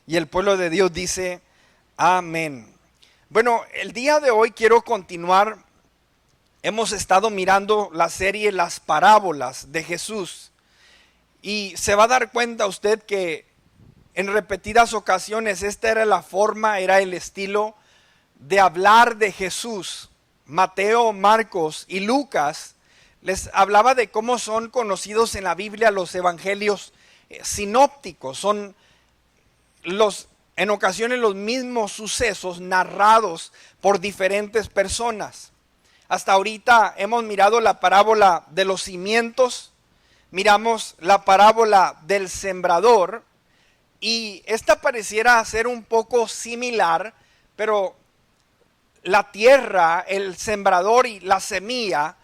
Y el pueblo de Dios dice, amén. Bueno, el día de hoy quiero continuar. Hemos estado mirando la serie Las Parábolas de Jesús. Y se va a dar cuenta usted que en repetidas ocasiones esta era la forma, era el estilo de hablar de Jesús. Mateo, Marcos y Lucas les hablaba de cómo son conocidos en la Biblia los evangelios sinópticos. Son en ocasiones los mismos sucesos narrados por diferentes personas. Hasta ahorita hemos mirado la parábola de los cimientos, miramos la parábola del sembrador, y esta pareciera ser un poco similar, pero la tierra, el sembrador y la semilla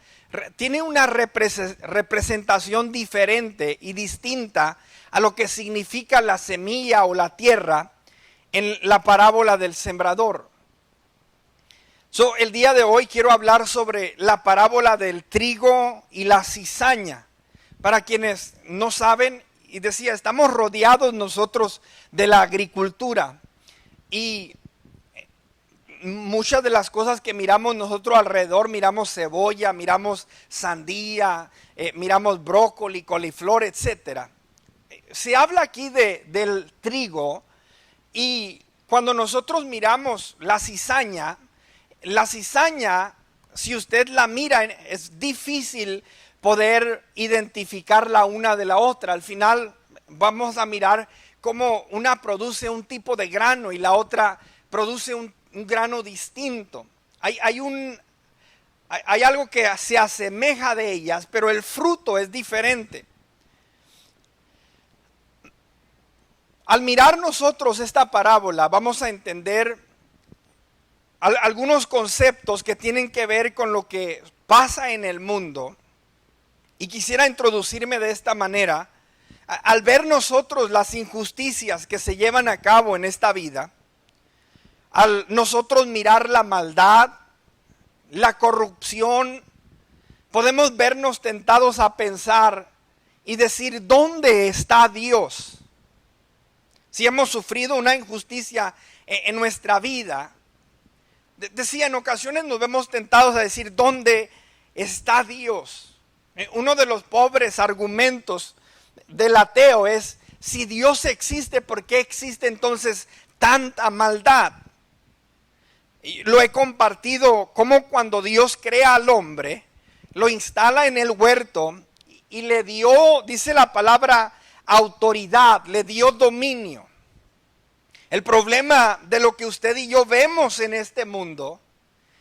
tiene una representación diferente y distinta a lo que significa la semilla o la tierra en la parábola del sembrador. El día de hoy quiero hablar sobre la parábola del trigo y la cizaña. Para quienes no saben, y decía, estamos rodeados nosotros de la agricultura, y muchas de las cosas que miramos nosotros alrededor, miramos cebolla, miramos sandía, miramos brócoli, coliflor, etcétera. Se habla aquí del trigo, y cuando nosotros miramos la cizaña, si usted la mira, es difícil poder identificar la una de la otra. Al final vamos a mirar cómo una produce un tipo de grano y la otra produce un grano distinto. Hay algo que se asemeja de ellas, pero el fruto es diferente. Al mirar nosotros esta parábola, vamos a entender algunos conceptos que tienen que ver con lo que pasa en el mundo. Y quisiera introducirme de esta manera. Al ver nosotros las injusticias que se llevan a cabo en esta vida, al nosotros mirar la maldad, la corrupción, podemos vernos tentados a pensar y decir, ¿dónde está Dios? Si hemos sufrido una injusticia en nuestra vida, decía, en ocasiones nos vemos tentados a decir, ¿dónde está Dios? Uno de los pobres argumentos del ateo es, si Dios existe, ¿por qué existe entonces tanta maldad? Y lo he compartido como cuando Dios crea al hombre, lo instala en el huerto y le dio, dice la palabra, autoridad, le dio dominio. El problema de lo que usted y yo vemos en este mundo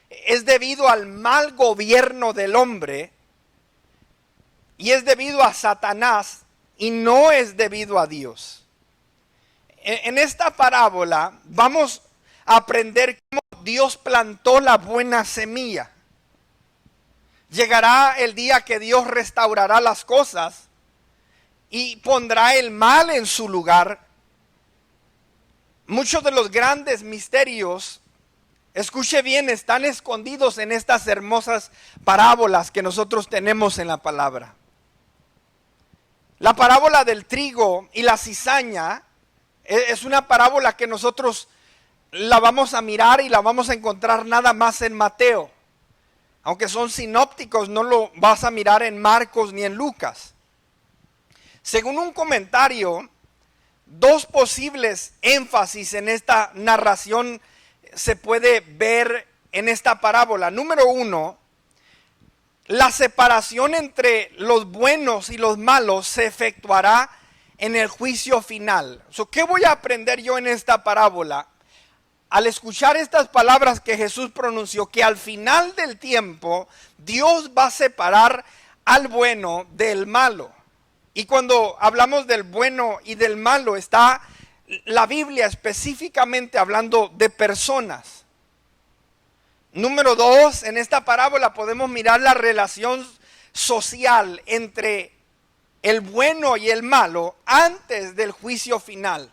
es debido al mal gobierno del hombre, y es debido a Satanás y no es debido a Dios. En esta parábola vamos a aprender cómo Dios plantó la buena semilla. Llegará el día que Dios restaurará las cosas y pondrá el mal en su lugar. Muchos de los grandes misterios, escuche bien, están escondidos en estas hermosas parábolas que nosotros tenemos en la palabra. La parábola del trigo y la cizaña es una parábola que nosotros la vamos a mirar y la vamos a encontrar nada más en Mateo. Aunque son sinópticos, no lo vas a mirar en Marcos ni en Lucas. Según un comentario, dos posibles énfasis en esta narración se puede ver en esta parábola. Número uno, la separación entre los buenos y los malos se efectuará en el juicio final. ¿Qué voy a aprender yo en esta parábola? Al escuchar estas palabras que Jesús pronunció, que al final del tiempo Dios va a separar al bueno del malo. Y cuando hablamos del bueno y del malo, está la Biblia específicamente hablando de personas. Número dos, en esta parábola podemos mirar la relación social entre el bueno y el malo antes del juicio final.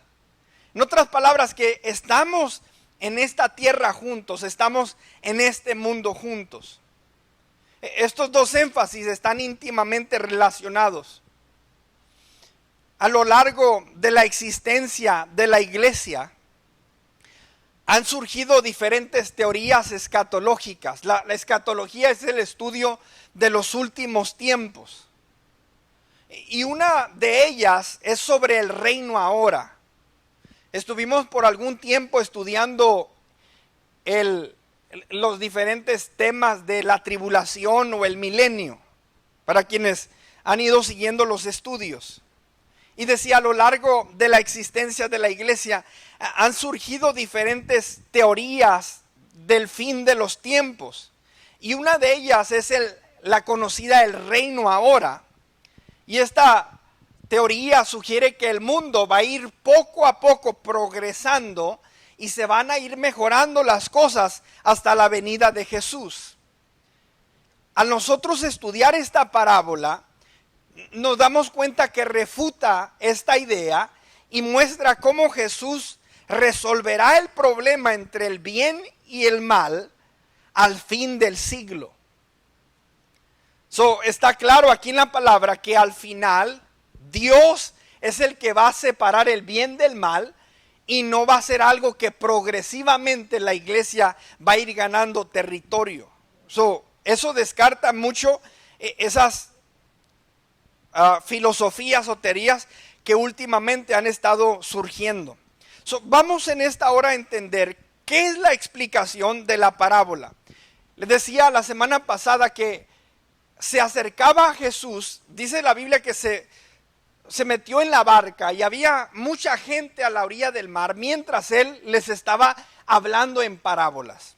En otras palabras, que estamos en esta tierra juntos, estamos en este mundo juntos. Estos dos énfasis están íntimamente relacionados. a lo largo de la existencia de la iglesia, han surgido diferentes teorías escatológicas. La escatología es el estudio de los últimos tiempos. Y una de ellas es sobre el reino ahora. Estuvimos por algún tiempo estudiando los diferentes temas de la tribulación o el milenio, para quienes han ido siguiendo los estudios. Y decía, a lo largo de la existencia de la iglesia han surgido diferentes teorías del fin de los tiempos. Y una de ellas es la conocida el reino ahora. Y esta teoría sugiere que el mundo va a ir poco a poco progresando y se van a ir mejorando las cosas hasta la venida de Jesús. Al nosotros estudiar esta parábola, nos damos cuenta que refuta esta idea y muestra cómo Jesús resolverá el problema entre el bien y el mal al fin del siglo. Está claro aquí en la palabra que al final Dios es el que va a separar el bien del mal y no va a ser algo que progresivamente la iglesia va a ir ganando territorio. Eso descarta mucho esas filosofías o teorías que últimamente han estado surgiendo. Vamos en esta hora a entender qué es la explicación de la parábola. Les decía la semana pasada que se acercaba a Jesús. Dice la Biblia que se metió en la barca y había mucha gente a la orilla del mar mientras él les estaba hablando en parábolas.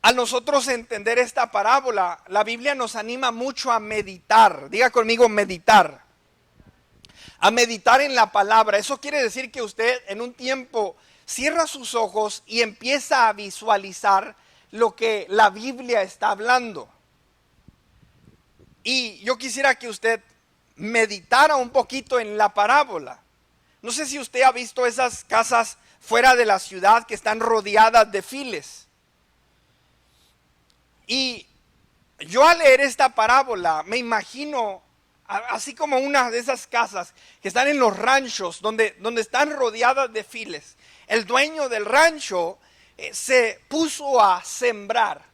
A nosotros entender esta parábola, la Biblia nos anima mucho a meditar. Diga conmigo, meditar. A meditar en la palabra. Eso quiere decir que usted en un tiempo cierra sus ojos y empieza a visualizar lo que la Biblia está hablando. Y yo quisiera que usted meditara un poquito en la parábola. No sé si usted ha visto esas casas fuera de la ciudad que están rodeadas de files. Y yo al leer esta parábola me imagino así como una de esas casas que están en los ranchos donde están rodeadas de files. El dueño del rancho se puso a sembrar.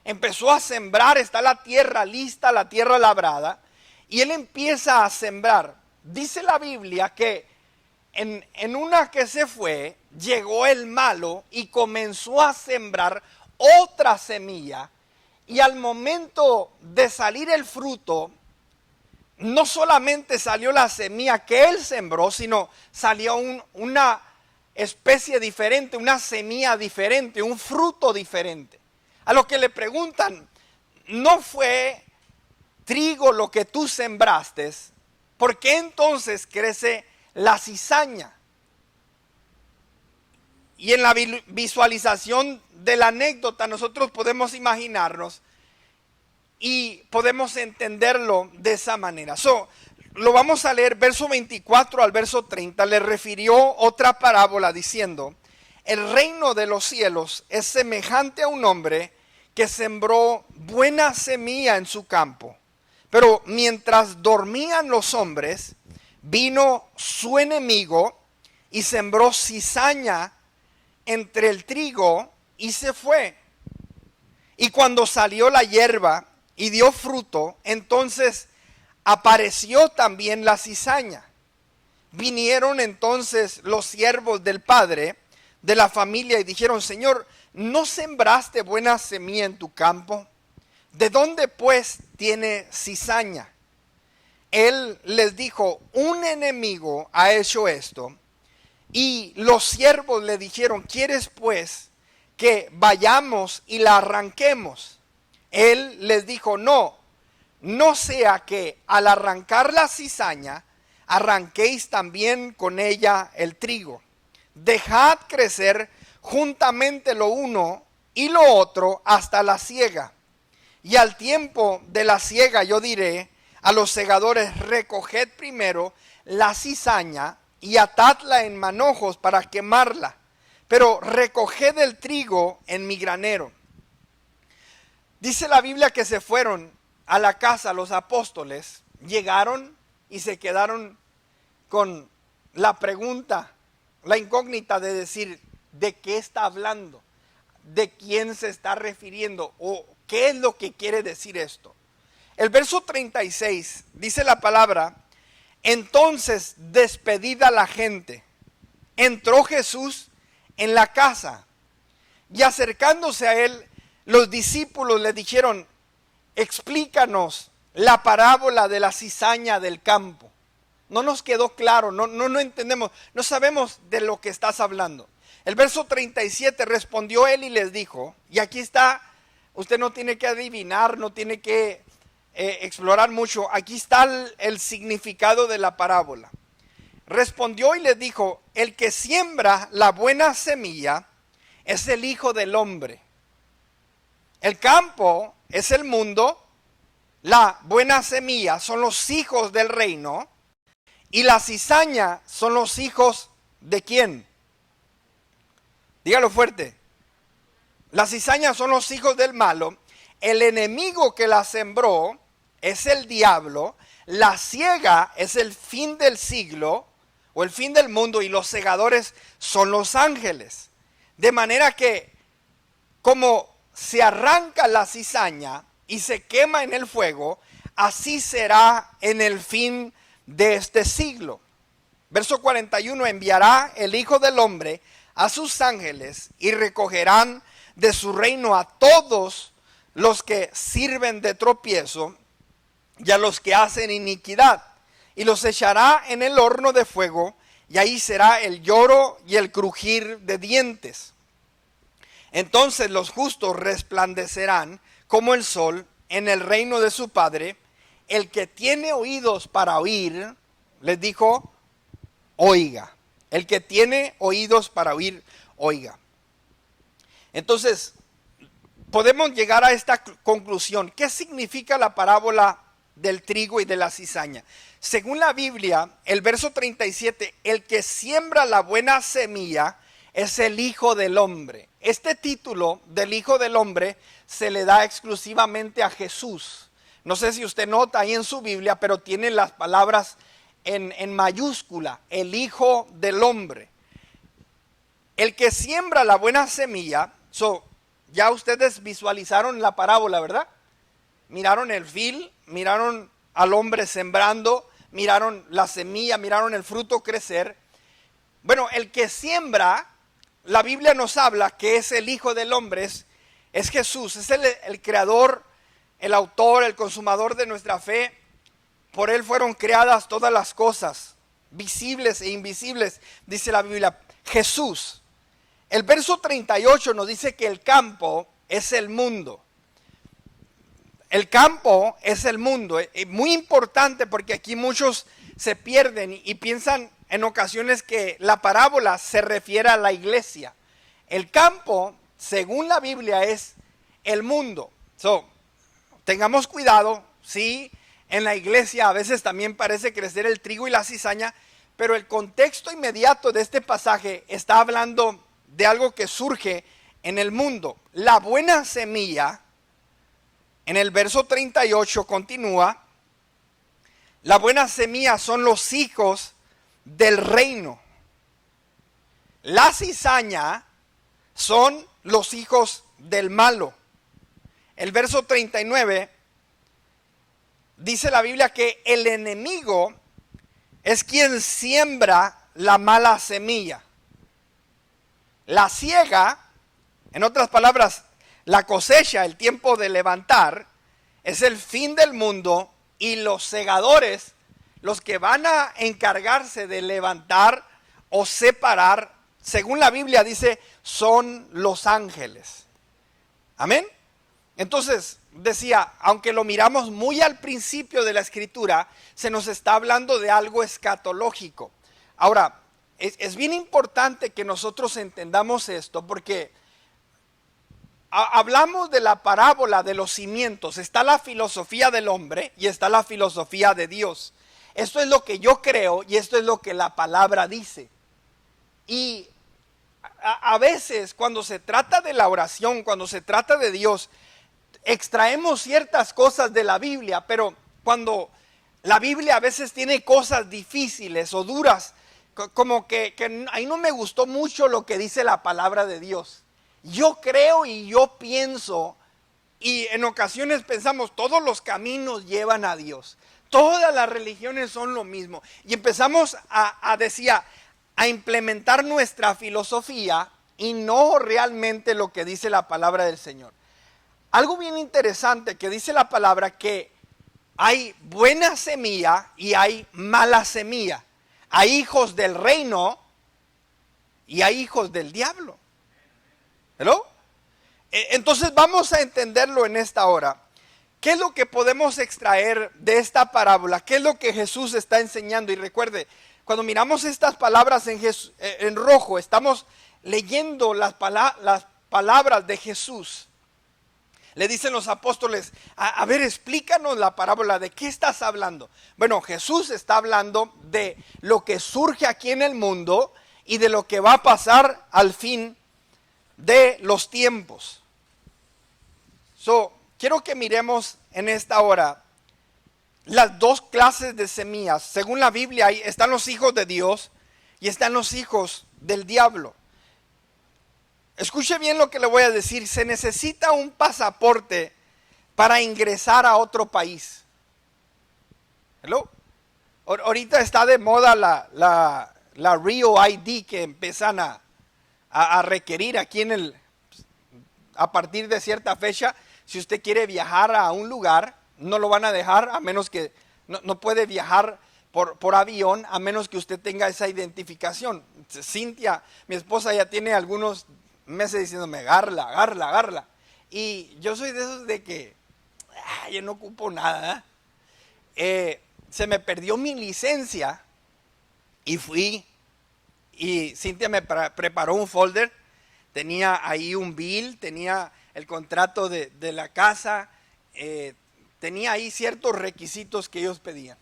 Empezó a sembrar, está la tierra lista, la tierra labrada, y él empieza a sembrar. Dice la Biblia que en una que se fue, llegó el malo y comenzó a sembrar otra semilla. Y al momento de salir el fruto, no solamente salió la semilla que él sembró, sino salió una especie diferente, una semilla diferente, un fruto diferente. A lo que le preguntan, ¿no fue trigo lo que tú sembraste? ¿Por qué entonces crece la cizaña? Y en la visualización de la anécdota nosotros podemos imaginarnos y podemos entenderlo de esa manera. Lo vamos a leer verso 24 al verso 30. Le refirió otra parábola diciendo: el reino de los cielos es semejante a un hombre que sembró buena semilla en su campo. Pero mientras dormían los hombres, vino su enemigo y sembró cizaña entre el trigo y se fue. Y cuando salió la hierba y dio fruto, entonces apareció también la cizaña. Vinieron entonces los siervos del padre de la familia y dijeron: Señor, ¿no sembraste buena semilla en tu campo? ¿De dónde pues tiene cizaña? Él les dijo: un enemigo ha hecho esto. Y los siervos le dijeron: ¿quieres pues que vayamos y la arranquemos? Él les dijo: no sea que al arrancar la cizaña, arranquéis también con ella el trigo. Dejad crecer juntamente lo uno y lo otro hasta la siega. Y al tiempo de la siega yo diré a los segadores: recoged primero la cizaña y atadla en manojos para quemarla, pero recoged el trigo en mi granero. Dice la Biblia que se fueron a la casa los apóstoles, llegaron y se quedaron con la pregunta, la incógnita de decir, ¿de qué está hablando? ¿De quién se está refiriendo? ¿O qué es lo que quiere decir esto? El verso 36 dice la palabra: entonces, despedida la gente, entró Jesús en la casa, y acercándose a él, los discípulos le dijeron: explícanos la parábola de la cizaña del campo. No nos quedó claro, no entendemos, no sabemos de lo que estás hablando. El verso 37, respondió él y les dijo, y aquí está, usted no tiene que adivinar, no tiene que explorar mucho, aquí está el significado de la parábola. Respondió y les dijo: el que siembra la buena semilla es el Hijo del Hombre. El campo es el mundo, la buena semilla son los hijos del reino, y la cizaña son los hijos ¿de quién? Dígalo fuerte. La cizaña son los hijos del malo. El enemigo que la sembró es el diablo. La siega es el fin del siglo o el fin del mundo, y los segadores son los ángeles. De manera que como se arranca la cizaña y se quema en el fuego, así será en el fin de este siglo. Verso 41, enviará el Hijo del Hombre a sus ángeles y recogerán de su reino a todos los que sirven de tropiezo y a los que hacen iniquidad, y los echará en el horno de fuego, y ahí será el lloro y el crujir de dientes. Entonces los justos resplandecerán como el sol en el reino de su Padre. El que tiene oídos para oír, les dijo, oiga. El que tiene oídos para oír, oiga. Entonces, podemos llegar a esta conclusión. ¿Qué significa la parábola del trigo y de la cizaña? Según la Biblia, el verso 37, el que siembra la buena semilla es el Hijo del Hombre. Este título del Hijo del Hombre se le da exclusivamente a Jesús. No sé si usted nota ahí en su Biblia, pero tiene las palabras en mayúscula, el Hijo del Hombre. El que siembra la buena semilla, ya ustedes visualizaron la parábola, ¿verdad? Miraron el fil, miraron al hombre sembrando, miraron la semilla, miraron el fruto crecer. Bueno, el que siembra, la Biblia nos habla que es el Hijo del Hombre, es Jesús, es el creador, el autor, el consumador de nuestra fe. Por él fueron creadas todas las cosas, visibles e invisibles, dice la Biblia. Jesús. El verso 38 nos dice que el campo es el mundo. El campo es el mundo. Es muy importante porque aquí muchos se pierden y piensan en ocasiones que la parábola se refiere a la iglesia. El campo, según la Biblia, es el mundo. Tengamos cuidado, sí. En la iglesia a veces también parece crecer el trigo y la cizaña, pero el contexto inmediato de este pasaje está hablando de algo que surge en el mundo. La buena semilla, en el verso 38 continúa, la buena semilla son los hijos del reino. La cizaña son los hijos del malo. El verso 39 dice la Biblia que el enemigo es quien siembra la mala semilla. La siega, en otras palabras, la cosecha, el tiempo de levantar, es el fin del mundo, y los segadores, los que van a encargarse de levantar o separar, según la Biblia dice, son los ángeles. Amén. Entonces, decía, aunque lo miramos muy al principio de la escritura, se nos está hablando de algo escatológico. Ahora, es bien importante que nosotros entendamos esto, porque hablamos de la parábola de los cimientos. Está la filosofía del hombre y está la filosofía de Dios. Esto es lo que yo creo y esto es lo que la palabra dice. Y a veces cuando se trata de la oración, cuando se trata de Dios, extraemos ciertas cosas de la Biblia, pero cuando la Biblia a veces tiene cosas difíciles o duras, como que ahí no me gustó mucho lo que dice la palabra de Dios. Yo creo y yo pienso, y en ocasiones pensamos, todos los caminos llevan a Dios. Todas las religiones son lo mismo. Y empezamos a implementar nuestra filosofía y no realmente lo que dice la palabra del Señor. Algo bien interesante que dice la palabra, que hay buena semilla y hay mala semilla. Hay hijos del reino y hay hijos del diablo. ¿Hello? Entonces vamos a entenderlo en esta hora. ¿Qué es lo que podemos extraer de esta parábola? ¿Qué es lo que Jesús está enseñando? Y recuerde, cuando miramos estas palabras en rojo, estamos leyendo las palabras de Jesús. Le dicen los apóstoles, a ver, explícanos la parábola, ¿de qué estás hablando? Bueno, Jesús está hablando de lo que surge aquí en el mundo y de lo que va a pasar al fin de los tiempos. Quiero que miremos en esta hora las dos clases de semillas. Según la Biblia, ahí están los hijos de Dios y están los hijos del diablo. Escuche bien lo que le voy a decir. Se necesita un pasaporte para ingresar a otro país. ¿Hello? Ahorita está de moda la Rio ID que empiezan a requerir aquí a partir de cierta fecha. Si usted quiere viajar a un lugar, no lo van a dejar a menos que, no puede viajar por avión a menos que usted tenga esa identificación. Cintia, mi esposa, ya tiene algunos meses diciéndome, agárrala. Y yo soy de esos de que, yo no ocupo nada. Se me perdió mi licencia y fui. Y Cintia me preparó un folder. Tenía ahí un bill, tenía el contrato de la casa, tenía ahí ciertos requisitos que ellos pedían.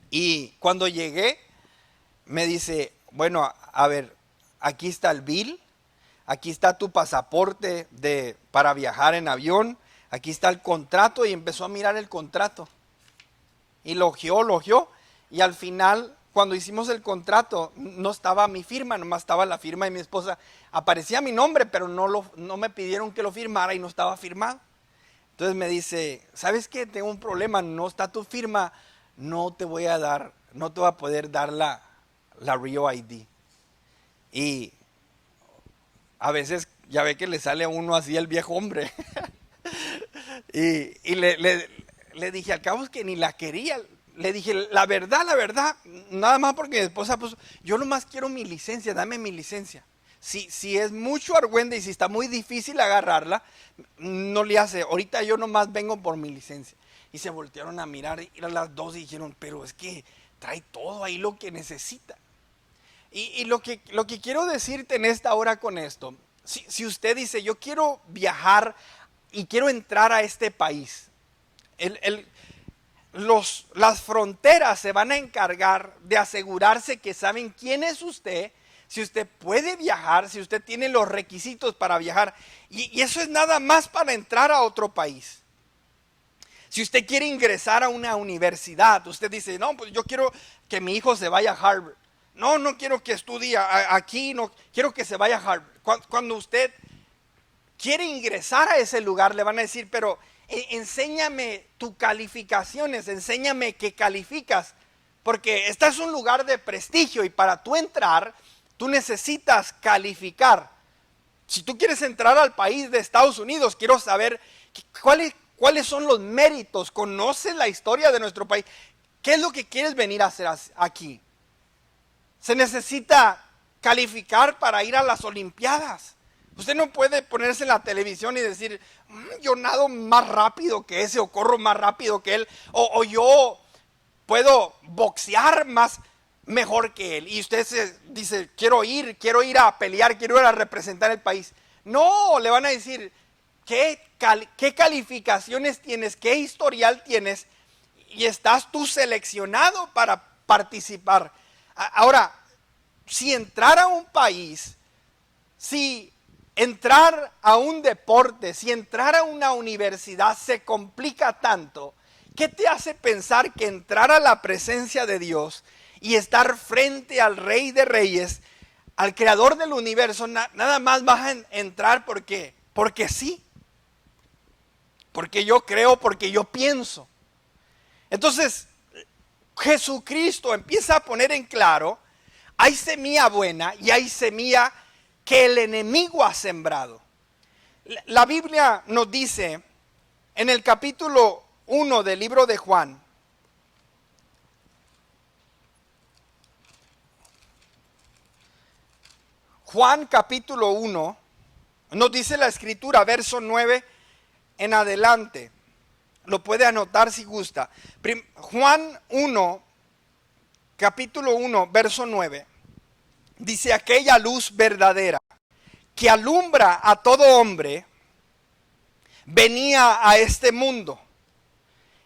Y cuando llegué, me dice, bueno, a ver, aquí está el bill, aquí está tu pasaporte para viajar en avión, aquí está el contrato, y empezó a mirar el contrato. Y logió, y al final, cuando hicimos el contrato, no estaba mi firma, nomás estaba la firma de mi esposa. Aparecía mi nombre, pero no me pidieron que lo firmara y no estaba firmado. Entonces me dice, ¿sabes qué? Tengo un problema, no está tu firma, no te voy a poder dar la Rio ID. Y a veces ya ve que le sale a uno así el viejo hombre. y le dije, al cabo es que ni la quería. Le dije, la verdad, nada más porque mi esposa, pues, yo nomás quiero mi licencia, dame mi licencia. Si es mucho argüende y si está muy difícil agarrarla, no le hace. Ahorita yo nomás vengo por mi licencia. Y se voltearon a mirar, y a las dos y dijeron, pero es que trae todo ahí lo que necesita. Y lo que quiero decirte en esta hora con esto, si usted dice, yo quiero viajar y quiero entrar a este país, las fronteras se van a encargar de asegurarse que saben quién es usted, si usted puede viajar, si usted tiene los requisitos para viajar. Y eso es nada más para entrar a otro país. Si usted quiere ingresar a una universidad, usted dice, no, pues yo quiero que mi hijo se vaya a Harvard. No quiero que estudie aquí, no quiero que se vaya a Harvard. Cuando usted quiere ingresar a ese lugar, le van a decir, pero enséñame tus calificaciones, enséñame que calificas, porque este es un lugar de prestigio y para tú entrar, tú necesitas calificar. Si tú quieres entrar al país de Estados Unidos, quiero saber cuáles son los méritos, conoces la historia de nuestro país, qué es lo que quieres venir a hacer aquí. Se necesita calificar para ir a las Olimpiadas. Usted no puede ponerse en la televisión y decir, yo nado más rápido que ese, o corro más rápido que él, o yo puedo boxear mejor que él. Y usted dice, quiero ir a pelear, quiero ir a representar el país. No, le van a decir, ¿qué calificaciones tienes? ¿Qué historial tienes? Y estás tú seleccionado para participar. Ahora, si entrar a un país, si entrar a un deporte, si entrar a una universidad se complica tanto ¿Qué te hace pensar que entrar a la presencia de Dios y estar frente al Rey de Reyes, al Creador del universo, nada más vas a entrar porque sí? Porque yo creo, porque yo pienso. Entonces, Jesucristo empieza a poner en claro, hay semilla buena y hay semilla que el enemigo ha sembrado. La Biblia nos dice en el capítulo 1 del libro de Juan, Juan capítulo 1, nos dice la escritura, verso 9 en adelante. Lo puede anotar si gusta. Juan 1, capítulo 1, verso 9. Dice, aquella luz verdadera que alumbra a todo hombre, venía a este mundo.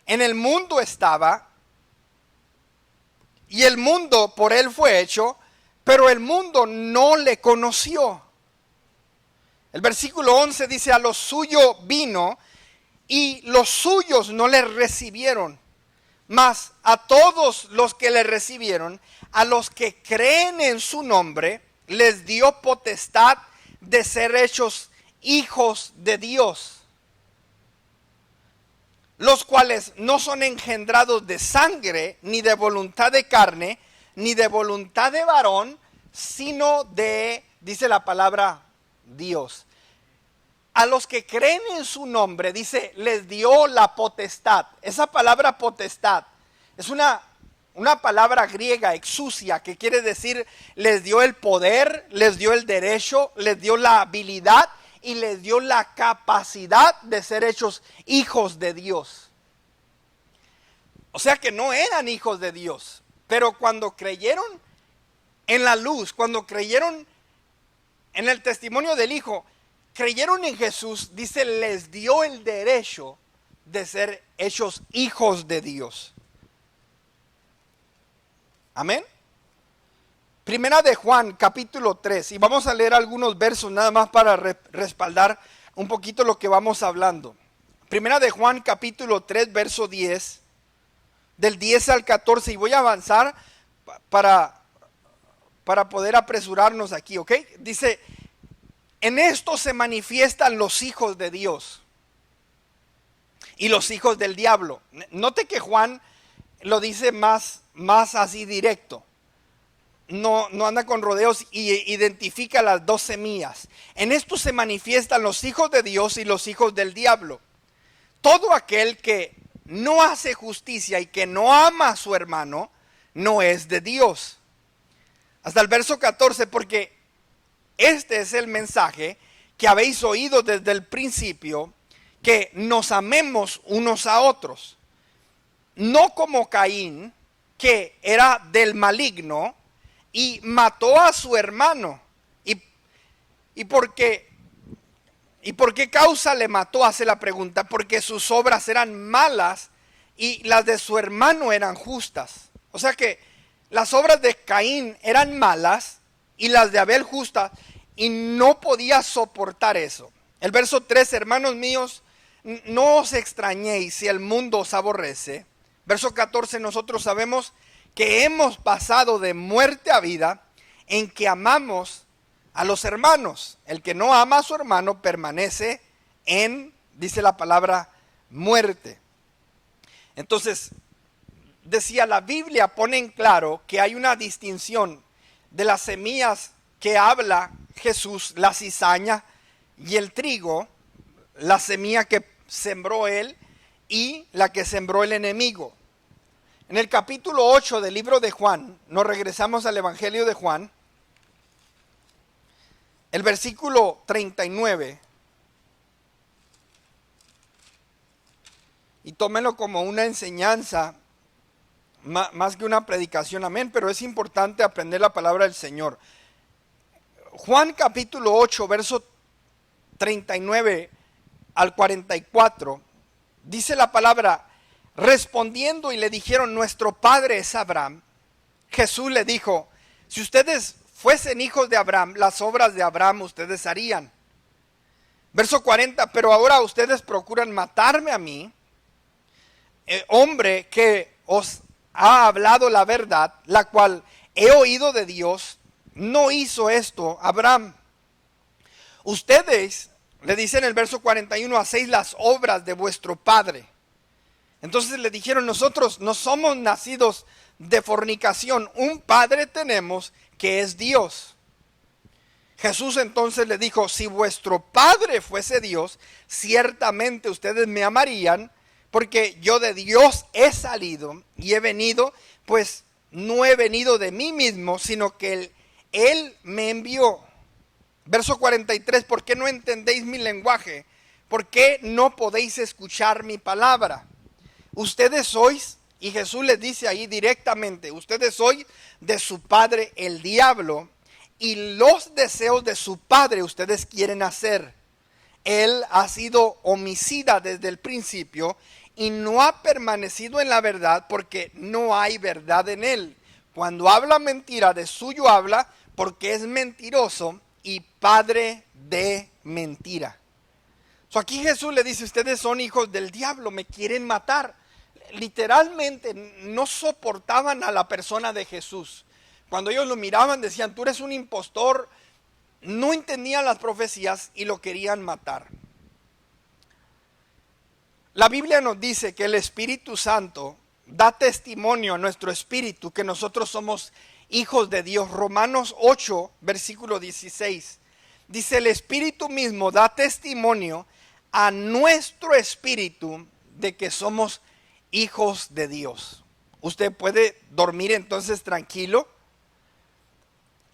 En el mundo estaba, y el mundo por él fue hecho, pero el mundo no le conoció. El versículo 11 dice, a lo suyo vino, y los suyos no le recibieron. Mas a todos los que le recibieron, a los que creen en su nombre, les dio potestad de ser hechos hijos de Dios, los cuales no son engendrados de sangre, ni de voluntad de carne, ni de voluntad de varón, sino de, dice la palabra, Dios. A los que creen en su nombre, dice, les dio la potestad. Esa palabra potestad es una palabra griega, exousia, que quiere decir, les dio el poder, les dio el derecho, les dio la habilidad y les dio la capacidad de ser hechos hijos de Dios. O sea que no eran hijos de Dios, pero cuando creyeron en la luz, cuando creyeron en el testimonio del Hijo, creyeron en Jesús, dice, les dio el derecho de ser hechos hijos de Dios. Amén. Primera de Juan, capítulo 3, y vamos a leer algunos versos nada más para respaldar un poquito lo que vamos hablando. Primera de Juan, capítulo 3, verso 10, del 10 al 14, y voy a avanzar para poder apresurarnos aquí, ¿ok? Dice, en esto se manifiestan los hijos de Dios y los hijos del diablo. Note que Juan lo dice más así directo. No anda con rodeos y identifica las dos semillas. En esto se manifiestan los hijos de Dios y los hijos del diablo. Todo aquel que no hace justicia y que no ama a su hermano, no es de Dios. Hasta el verso 14, porque este es el mensaje que habéis oído desde el principio, que nos amemos unos a otros. No como Caín, que era del maligno y mató a su hermano. ¿Y por qué causa le mató? Hace la pregunta. Porque sus obras eran malas y las de su hermano eran justas. O sea que las obras de Caín eran malas y las de Abel justas, y no podía soportar eso. El verso 3, hermanos míos, no os extrañéis si el mundo os aborrece. Verso 14, nosotros sabemos que hemos pasado de muerte a vida en que amamos a los hermanos. El que no ama a su hermano permanece en, dice la palabra, muerte. Entonces, decía, la Biblia pone en claro que hay una distinción de las semillas que habla Jesús, la cizaña y el trigo, la semilla que sembró él y la que sembró el enemigo. En el capítulo 8 del libro de Juan, nos regresamos al Evangelio de Juan, el versículo 39, y tómenlo como una enseñanza, más que una predicación, amén, pero es importante aprender la palabra del Señor. Juan capítulo 8, verso 39 al 44, dice la palabra, respondiendo y le dijeron, nuestro padre es Abraham. Jesús le dijo, si ustedes fuesen hijos de Abraham, las obras de Abraham ustedes harían. Verso 40, pero ahora ustedes procuran matarme a mí, hombre que os ha hablado la verdad, la cual he oído de Dios, no hizo esto Abraham. Ustedes, le dice en el verso 41, hacéis las obras de vuestro padre. Entonces le dijeron, nosotros no somos nacidos de fornicación, un padre tenemos que es Dios. Jesús entonces le dijo, si vuestro padre fuese Dios, ciertamente ustedes me amarían, porque yo de Dios he salido y he venido, pues no he venido de mí mismo, sino que Él me envió. Verso 43, ¿por qué no entendéis mi lenguaje? ¿Por qué no podéis escuchar mi palabra? Ustedes sois, y Jesús les dice ahí directamente, ustedes sois de su padre el diablo, y los deseos de su padre ustedes quieren hacer. Él ha sido homicida desde el principio y no ha permanecido en la verdad porque no hay verdad en él. Cuando habla mentira, de suyo habla porque es mentiroso y padre de mentira. Aquí Jesús le dice, ustedes son hijos del diablo, me quieren matar. Literalmente no soportaban a la persona de Jesús. Cuando ellos lo miraban decían, tú eres un impostor, no entendían las profecías y lo querían matar. La Biblia nos dice que el Espíritu Santo da testimonio a nuestro espíritu que nosotros somos hijos de Dios. Romanos 8, versículo 16. Dice, el Espíritu mismo da testimonio a nuestro espíritu de que somos hijos de Dios. Usted puede dormir entonces tranquilo.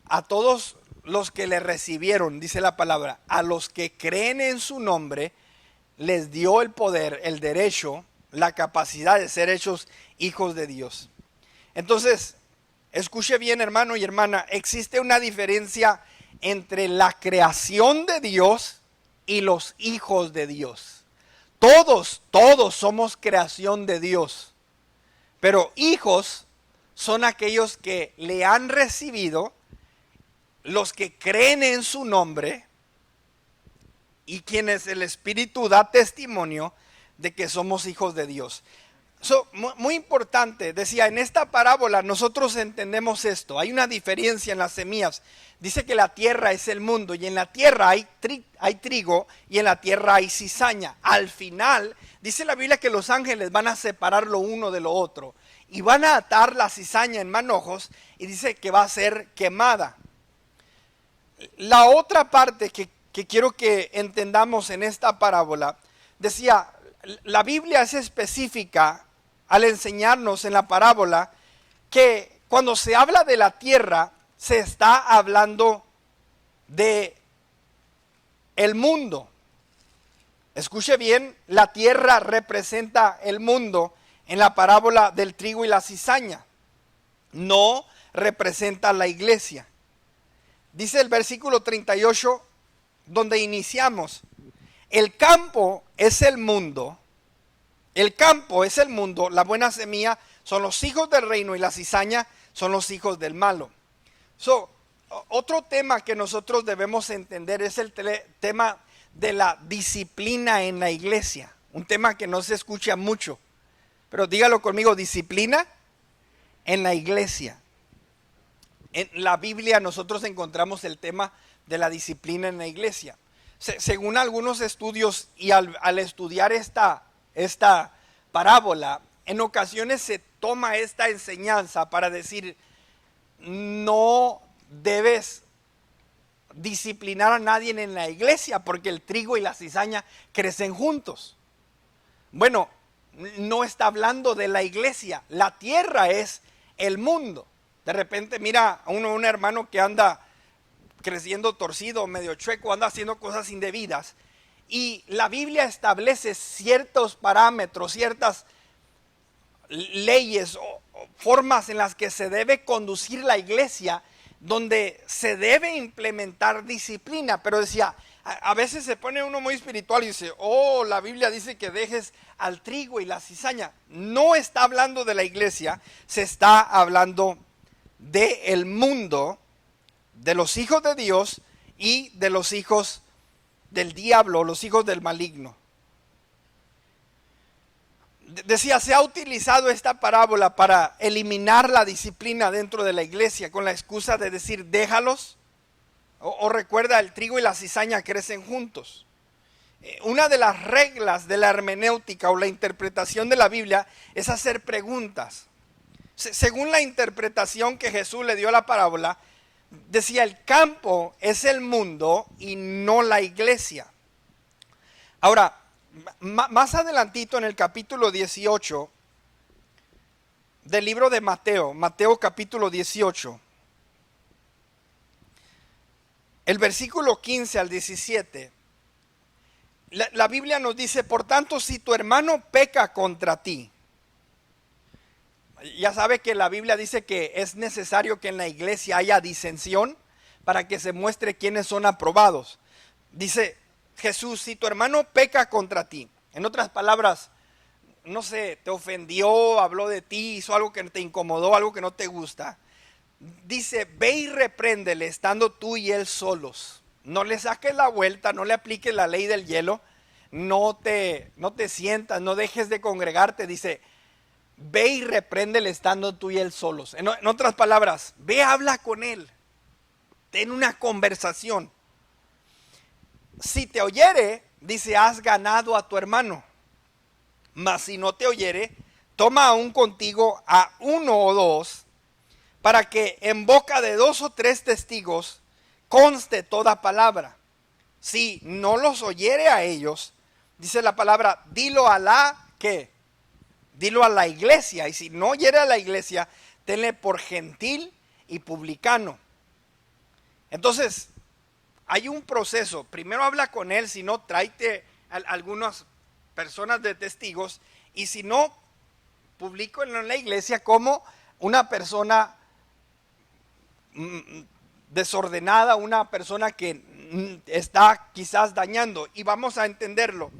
A todos los que le recibieron, dice la palabra, a los que creen en su nombre, les dio el poder, el derecho, la capacidad de ser hechos hijos de Dios. Entonces, escuche bien, hermano y hermana, existe una diferencia entre la creación de Dios y los hijos de Dios. Todos somos creación de Dios, pero hijos son aquellos que le han recibido, los que creen en su nombre y quienes el Espíritu da testimonio de que somos hijos de Dios. Muy importante, decía, en esta parábola nosotros entendemos esto. Hay una diferencia en las semillas. Dice que la tierra es el mundo y en la tierra hay trigo y en la tierra hay cizaña. Al final, dice la Biblia que los ángeles van a separar lo uno de lo otro y van a atar la cizaña en manojos y dice que va a ser quemada. La otra parte que quiero que entendamos en esta parábola, decía, la Biblia es específica al enseñarnos en la parábola que cuando se habla de la tierra, se está hablando de el mundo. Escuche bien, la tierra representa el mundo en la parábola del trigo y la cizaña. No representa la iglesia. Dice el versículo 38, donde iniciamos, el campo es el mundo, la buena semilla son los hijos del reino y la cizaña son los hijos del malo. Otro tema que nosotros debemos entender es el tema de la disciplina en la iglesia, un tema que no se escucha mucho, pero dígalo conmigo, disciplina en la iglesia. En la Biblia nosotros encontramos el tema de la disciplina en la iglesia. Según algunos estudios y al estudiar esta parábola, en ocasiones se toma esta enseñanza para decir, no debes disciplinar a nadie en la iglesia porque el trigo y la cizaña crecen juntos. Bueno, no está hablando de la iglesia, la tierra es el mundo. De repente mira a un hermano que anda creciendo torcido, medio chueco, anda haciendo cosas indebidas. Y la Biblia establece ciertos parámetros, ciertas leyes o formas en las que se debe conducir la iglesia, donde se debe implementar disciplina. Pero decía, a veces se pone uno muy espiritual y dice, la Biblia dice que dejes al trigo y la cizaña. No está hablando de la iglesia, se está hablando del mundo, de los hijos de Dios y de los hijos del diablo, los hijos del maligno. Decía, se ha utilizado esta parábola para eliminar la disciplina dentro de la iglesia con la excusa de decir déjalos, o recuerda, el trigo y la cizaña crecen juntos. Una de las reglas de la hermenéutica o la interpretación de la Biblia es hacer preguntas. Según la interpretación que Jesús le dio a la parábola, decía, el campo es el mundo y no la iglesia. Ahora, más adelantito en el capítulo 18 del libro de Mateo, Mateo capítulo 18, el versículo 15 al 17, la Biblia nos dice, por tanto, si tu hermano peca contra ti, ya sabe que la Biblia dice que es necesario que en la iglesia haya disensión para que se muestre quiénes son aprobados. Dice Jesús, si tu hermano peca contra ti, en otras palabras, no sé, te ofendió, habló de ti, hizo algo que te incomodó, algo que no te gusta, dice, ve y repréndele estando tú y él solos. No le saques la vuelta, no le apliques la ley del hielo, no te sientas, no dejes de congregarte. Dice, ve y repréndele estando tú y él solos. En otras palabras, ve, habla con él, ten una conversación. Si te oyere, dice, has ganado a tu hermano. Mas si no te oyere, toma aún contigo a uno o dos, para que en boca de 2 o 3 testigos conste toda palabra. Si no los oyere a ellos, dice la palabra, dilo a la, ¿qué? Dilo a la iglesia. Y si no oyere a la iglesia, tenle por gentil y publicano. Entonces, hay un proceso. Primero habla con él, si no, tráete a algunas personas de testigos. Y si no, publico en la iglesia como una persona desordenada, una persona que está quizás dañando, y vamos a entenderlo.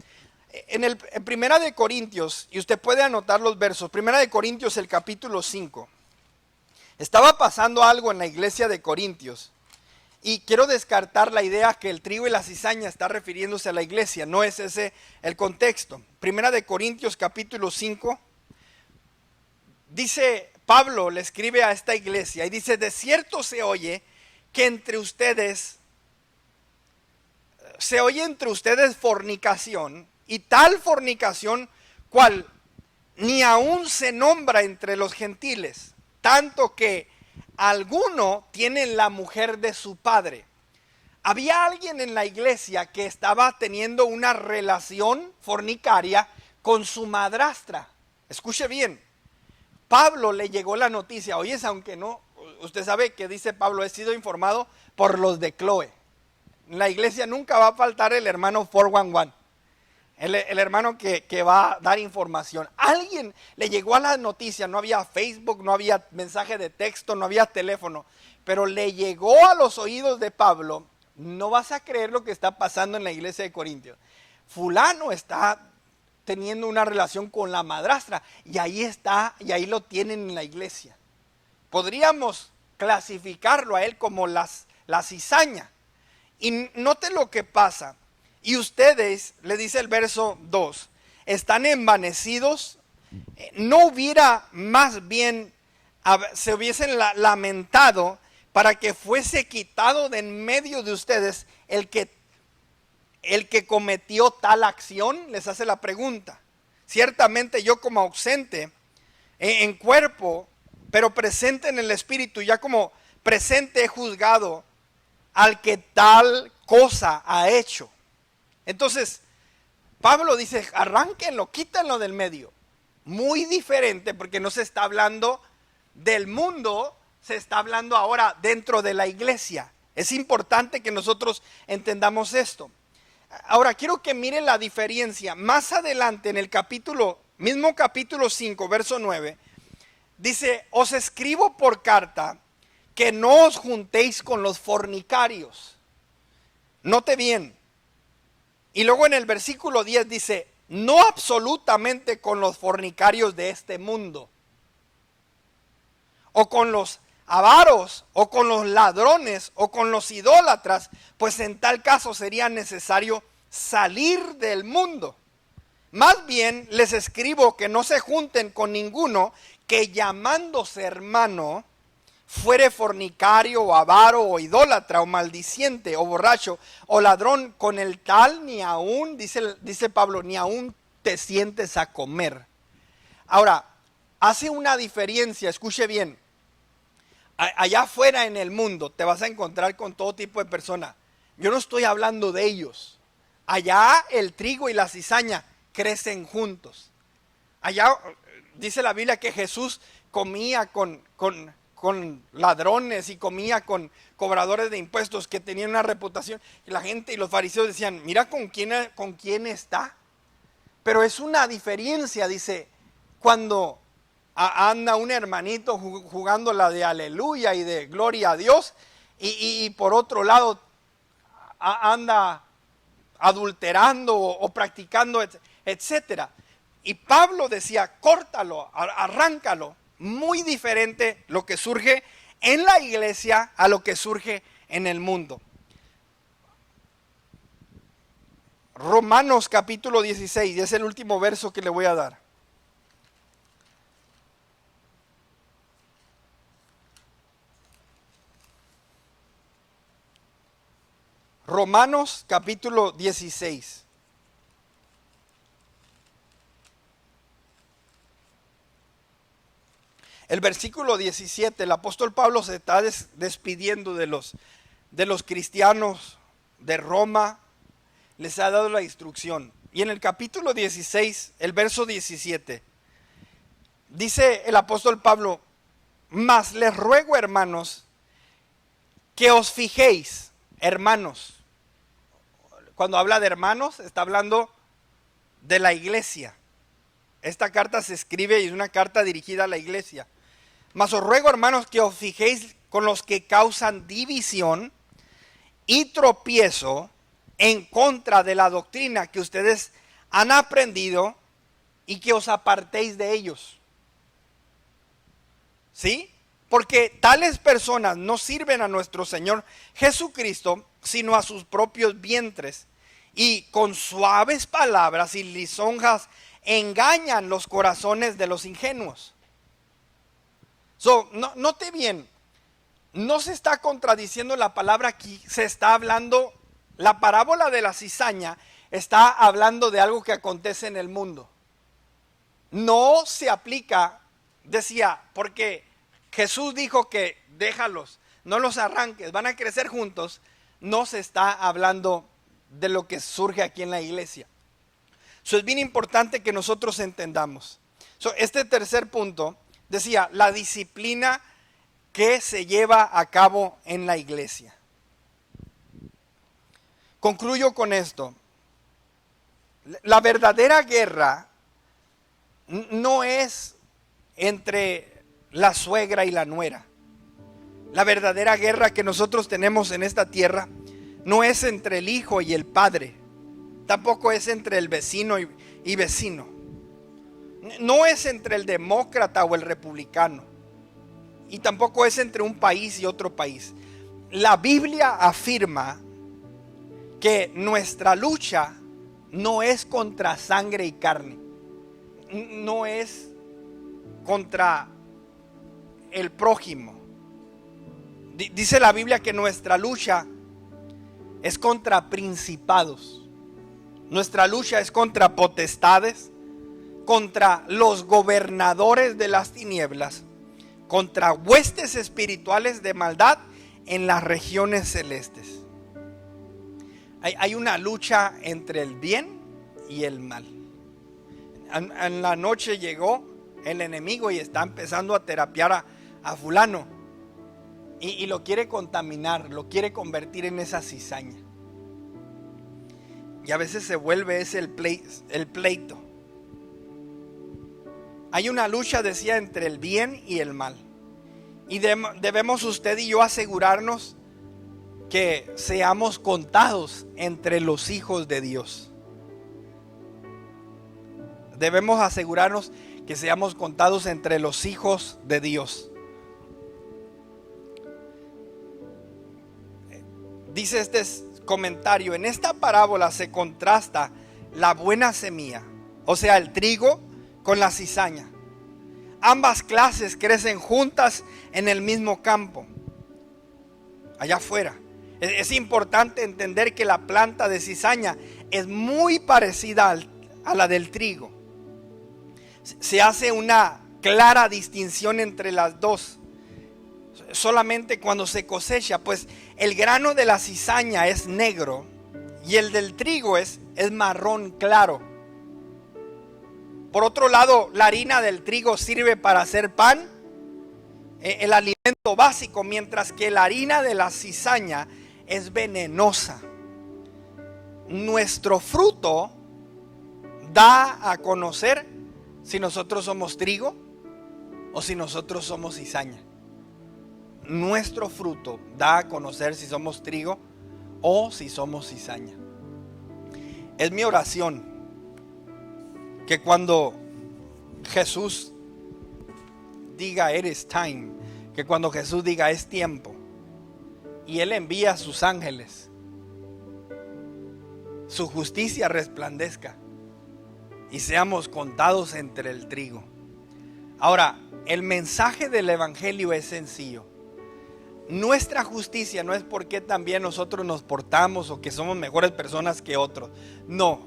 En Primera de Corintios, y usted puede anotar los versos, Primera de Corintios, el capítulo 5, estaba pasando algo en la iglesia de Corintios, y quiero descartar la idea que el trigo y la cizaña está refiriéndose a la iglesia, no es ese el contexto. Primera de Corintios, capítulo 5, dice, Pablo le escribe a esta iglesia y dice, de cierto se oye entre ustedes fornicación, y tal fornicación cual ni aún se nombra entre los gentiles, tanto que alguno tiene la mujer de su padre. Había alguien en la iglesia que estaba teniendo una relación fornicaria con su madrastra. Escuche bien, Pablo le llegó la noticia, oye, aunque no, usted sabe que dice Pablo, he sido informado por los de Chloe. En la iglesia nunca va a faltar el hermano 411, el hermano que va a dar información. Alguien le llegó a la noticia, no había Facebook, no había mensaje de texto, no había teléfono, pero le llegó a los oídos de Pablo, no vas a creer lo que está pasando en la iglesia de Corintios. Fulano está teniendo una relación con la madrastra, y ahí está, y ahí lo tienen en la iglesia. Podríamos clasificarlo a él como la cizaña. Y note lo que pasa. Y ustedes, le dice el verso 2, están envanecidos. No hubiera más bien, se hubiesen lamentado para que fuese quitado de en medio de ustedes el que cometió tal acción. Les hace la pregunta. Ciertamente yo como ausente en cuerpo, pero presente en el espíritu, ya como presente he juzgado al que tal cosa ha hecho. Entonces, Pablo dice, arránquenlo, quítenlo del medio. Muy diferente, porque no se está hablando del mundo, se está hablando ahora dentro de la iglesia. Es importante que nosotros entendamos esto. Ahora, quiero que miren la diferencia. Más adelante en el mismo capítulo 5, verso 9, dice, os escribo por carta que no os juntéis con los fornicarios. Note bien. Y luego en el versículo 10 dice, no absolutamente con los fornicarios de este mundo, o con los avaros, o con los ladrones, o con los idólatras, pues en tal caso sería necesario salir del mundo. Más bien les escribo que no se junten con ninguno que llamándose hermano fuere fornicario o avaro o idólatra o maldiciente o borracho o ladrón, con el tal ni aún, dice Pablo, ni aún te sientes a comer. Ahora, hace una diferencia, escuche bien. Allá afuera en el mundo te vas a encontrar con todo tipo de personas. Yo no estoy hablando de ellos. Allá el trigo y la cizaña crecen juntos. Allá dice la Biblia que Jesús comía con ladrones y comía con cobradores de impuestos que tenían una reputación. Y la gente y los fariseos decían, mira con quién está. Pero es una diferencia, dice, cuando anda un hermanito jugando la de aleluya y de gloria a Dios, y por otro lado anda adulterando o practicando, etcétera. Y Pablo decía, córtalo, arráncalo. Muy diferente lo que surge en la iglesia a lo que surge en el mundo. Romanos capítulo 16, y es el último verso que le voy a dar. Romanos capítulo 16. El versículo 17, el apóstol Pablo se está despidiendo de los cristianos de Roma, les ha dado la instrucción. Y en el capítulo 16, el verso 17, dice el apóstol Pablo, mas les ruego, hermanos, que os fijéis, hermanos. Cuando habla de hermanos, está hablando de la iglesia. Esta carta se escribe y es una carta dirigida a la iglesia. Mas os ruego, hermanos, que os fijéis con los que causan división y tropiezo en contra de la doctrina que ustedes han aprendido y que os apartéis de ellos. ¿Sí? Porque tales personas no sirven a nuestro Señor Jesucristo, sino a sus propios vientres. Y con suaves palabras y lisonjas engañan los corazones de los ingenuos. Note bien, no se está contradiciendo la palabra aquí, se está hablando, la parábola de la cizaña está hablando de algo que acontece en el mundo. No se aplica, decía, porque Jesús dijo que déjalos, no los arranques, van a crecer juntos. No se está hablando de lo que surge aquí en la iglesia. Eso es bien importante que nosotros entendamos. Este tercer punto decía, la disciplina que se lleva a cabo en la iglesia. Concluyo con esto. La verdadera guerra no es entre la suegra y la nuera. La verdadera guerra que nosotros tenemos en esta tierra no es entre el hijo y el padre. Tampoco es entre el vecino y vecino. No es entre el demócrata o el republicano. Y tampoco es entre un país y otro país. La Biblia afirma que nuestra lucha no es contra sangre y carne. No es contra el prójimo. Dice la Biblia que nuestra lucha es contra principados. Nuestra lucha es contra potestades, contra los gobernadores de las tinieblas, contra huestes espirituales de maldad en las regiones celestes. Hay una lucha entre el bien y el mal. En la noche llegó el enemigo y está empezando a terapiar a fulano. Y lo quiere contaminar, lo quiere convertir en esa cizaña. Y a veces se vuelve ese el pleito. Hay una lucha, decía, entre el bien y el mal. Y debemos usted y yo asegurarnos que seamos contados entre los hijos de Dios. Debemos asegurarnos que seamos contados entre los hijos de Dios. Dice este comentario, en esta parábola se contrasta la buena semilla o sea, el trigo con la cizaña. Ambas clases crecen juntas en el mismo campo, allá afuera. Es importante entender que la planta de cizaña es muy parecida a la del trigo. Se hace una clara distinción entre las dos solamente cuando se cosecha, pues el grano de la cizaña es negro y el del trigo es marrón claro. Por otro lado, la harina del trigo sirve para hacer pan, el alimento básico, mientras que la harina de la cizaña es venenosa. Nuestro fruto da a conocer si nosotros somos trigo o si nosotros somos cizaña. Nuestro fruto da a conocer si somos trigo o si somos cizaña. Es mi oración que cuando Jesús diga it is time, que cuando Jesús diga es tiempo y Él envía a sus ángeles, su justicia resplandezca y seamos contados entre el trigo. Ahora, el mensaje del evangelio es sencillo. Nuestra justicia no es porque también nosotros nos portamos o que somos mejores personas que otros. No,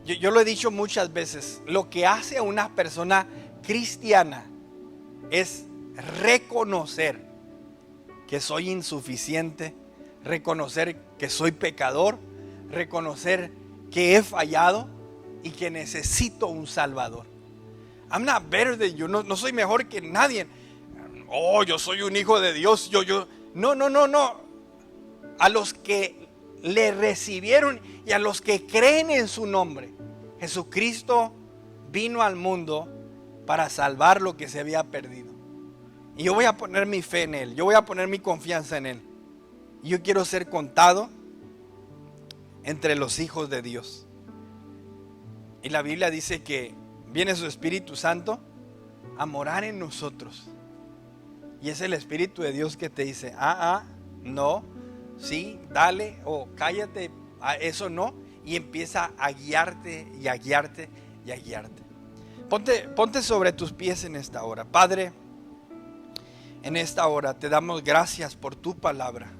yo lo he dicho muchas veces. Lo que hace a una persona cristiana es reconocer que soy insuficiente, reconocer que soy pecador, reconocer que he fallado y que necesito un Salvador. I'm not better than you. No soy mejor que nadie. Oh, yo soy un hijo de Dios. No. A los que le recibieron y a los que creen en su nombre, Jesucristo vino al mundo para salvar lo que se había perdido. Y yo voy a poner mi fe en Él. Yo voy a poner mi confianza en Él. Y yo quiero ser contado entre los hijos de Dios. Y la Biblia dice que viene su Espíritu Santo a morar en nosotros. Y es el Espíritu de Dios que te dice, no, sí, dale, o cállate, eso no. Y empieza a guiarte y a guiarte y a guiarte. Ponte sobre tus pies en esta hora. Padre, en esta hora te damos gracias por tu palabra.